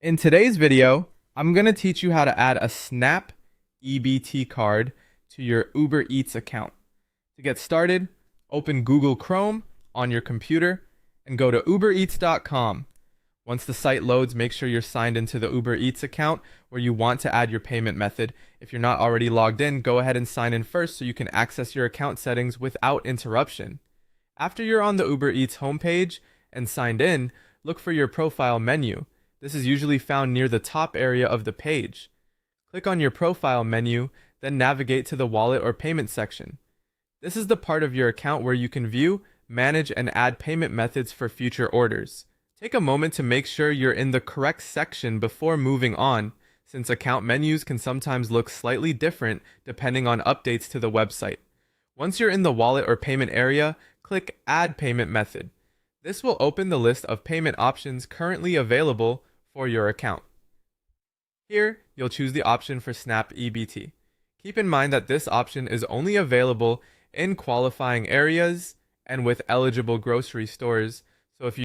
In today's video, I'm going to teach you how to add a Snap EBT card to your Uber Eats account. To get started, open Google Chrome on your computer and go to ubereats.com. Once the site loads, make sure you're signed into the Uber Eats account where you want to add your payment method. If you're not already logged in, go ahead and sign in first so you can access your account settings without interruption. After you're on the Uber Eats homepage and signed in, look for your profile menu. This is usually found near the top area of the page. Click on your profile menu, then navigate to the wallet or payment section. This is the part of your account where you can view, manage, and add payment methods for future orders. Take a moment to make sure you're in the correct section before moving on, since account menus can sometimes look slightly different depending on updates to the website. Once you're in the wallet or payment area, click Add Payment Method. This will open the list of payment options currently available for your account. Here, you'll choose the option for Snap EBT. Keep in mind that this option is only available in qualifying areas and with eligible grocery stores, so if you